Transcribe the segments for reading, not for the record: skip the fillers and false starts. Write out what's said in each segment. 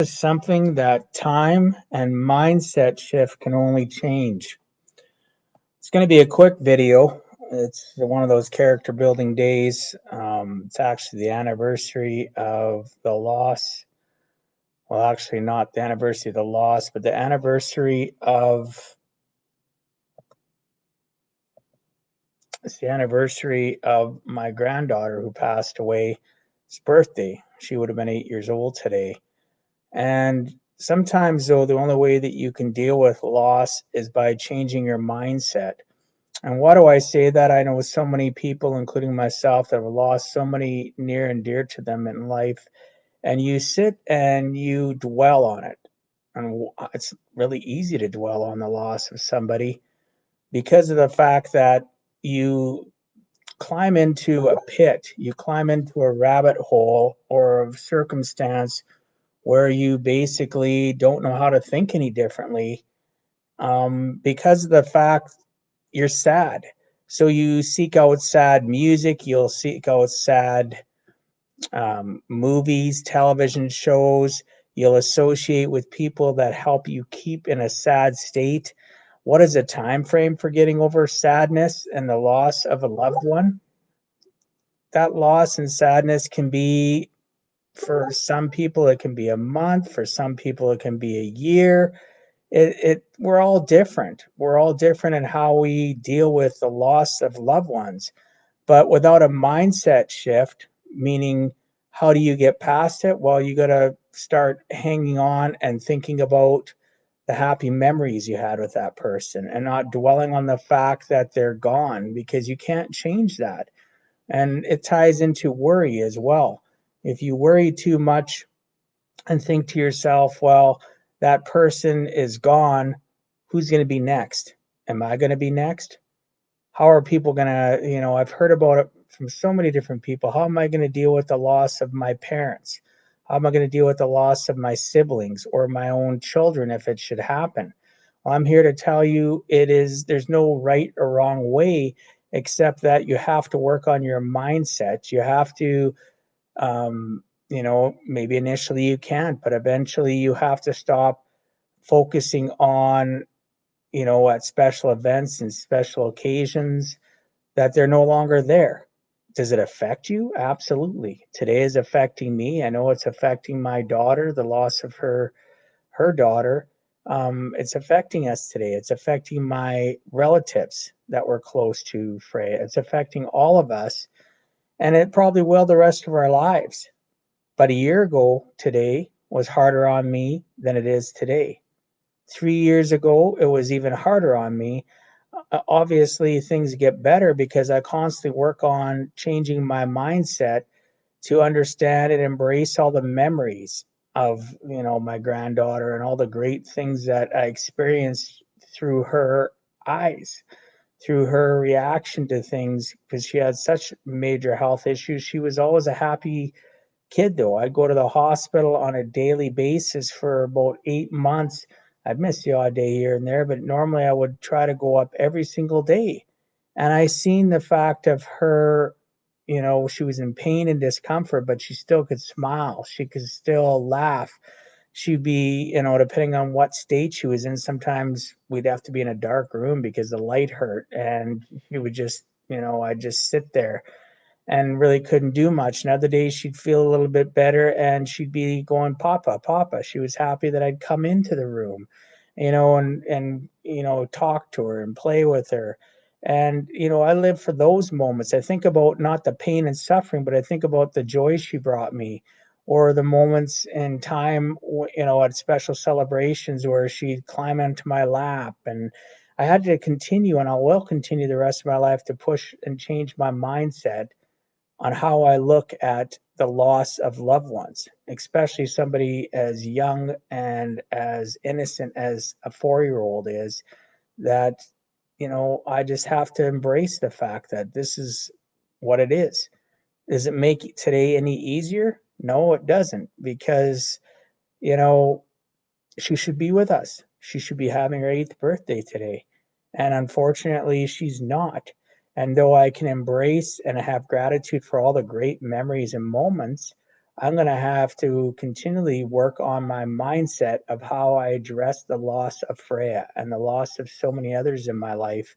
Is something that time and mindset shift can only change. It's going to be a quick video. It's one of those character building days. It's actually the anniversary of the loss. Well, actually, not the anniversary of the loss, but the anniversary of it's the anniversary of my granddaughter who passed away. It's birthday. She would have been 8 years old today. And sometimes, though, the only way that you can deal with loss is by changing your mindset. And why do I say that? I know so many people, including myself, that have lost so many near and dear to them in life. And you sit and you dwell on it. And it's really easy to dwell on the loss of somebody because of the fact that you climb into a pit, you climb into a rabbit hole or a circumstance where you basically don't know how to think any differently because of the fact you're sad. So you seek out sad music, you'll seek out sad movies, television shows, you'll associate with people that help you keep in a sad state. What is a time frame for getting over sadness and the loss of a loved one? That loss and sadness can be, for some people it can be a month, for some people it can be a year. We're all different. We're all different in how we deal with the loss of loved ones. But without a mindset shift, meaning how do you get past it? Well, you got to start hanging on and thinking about the happy memories you had with that person and not dwelling on the fact that they're gone, because you can't change that. And it ties into worry as well. If you worry too much and think to yourself, well, that person is gone, who's going to be next? Am I going to be next? How are people going to, I've heard about it from so many different people. How am I going to deal with the loss of my parents? How am I going to deal with the loss of my siblings or my own children if it should happen? Well, I'm here to tell you there's no right or wrong way, except that you have to work on your mindset. You have to, maybe initially you can't, but eventually you have to stop focusing on, at special events and special occasions, that they're no longer there. Does it affect you? Absolutely. Today is affecting me. I know it's affecting my daughter, the loss of her daughter. It's affecting us today. It's affecting my relatives that we're close to, Freya. It's affecting all of us, and it probably will the rest of our lives. But a year ago today was harder on me than it is today. 3 years ago, it was even harder on me. Obviously, things get better because I constantly work on changing my mindset to understand and embrace all the memories of, my granddaughter and all the great things that I experienced through her eyes, through her reaction to things, because she had such major health issues. She was always a happy kid, though. I'd go to the hospital on a daily basis for about 8 months. I'd miss the odd day here and there, but normally I would try to go up every single day. And I seen the fact of her, she was in pain and discomfort, but she still could smile. She could still laugh. She'd be, depending on what state she was in, sometimes we'd have to be in a dark room because the light hurt. And she would just, I'd just sit there and really couldn't do much. And other days she'd feel a little bit better and she'd be going, Papa, Papa. She was happy that I'd come into the room, and talk to her and play with her. And, I live for those moments. I think about not the pain and suffering, but I think about the joy she brought me, or the moments in time, at special celebrations where she'd climb into my lap. And I had to continue, and I will continue the rest of my life to push and change my mindset on how I look at the loss of loved ones, especially somebody as young and as innocent as a 4 year old is, that, I just have to embrace the fact that this is what it is. Does it make today any easier? No, it doesn't, because, you know, she should be with us. She should be having her 8th birthday today. And unfortunately, she's not. And though I can embrace and have gratitude for all the great memories and moments, I'm going to have to continually work on my mindset of how I address the loss of Freya and the loss of so many others in my life.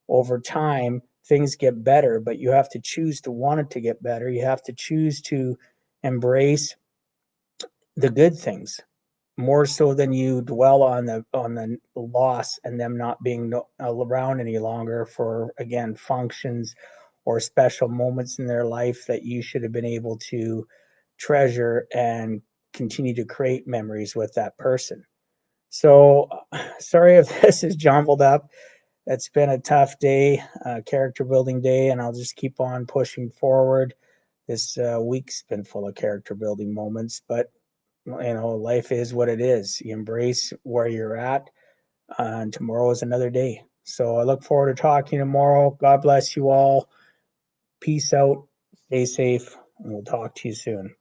Over time, things get better, but you have to choose to want it to get better. You have to choose to embrace the good things more so than you dwell on the loss and them not being around any longer for, again, functions or special moments in their life that you should have been able to treasure and continue to create memories with that person. So sorry if this is jumbled up. It's been a tough day, character building day, and I'll just keep on pushing forward. This week's been full of character building moments, but life is what it is. You embrace where you're at, and tomorrow is another day. So I look forward to talking tomorrow. God bless you all. Peace out. Stay safe, and we'll talk to you soon.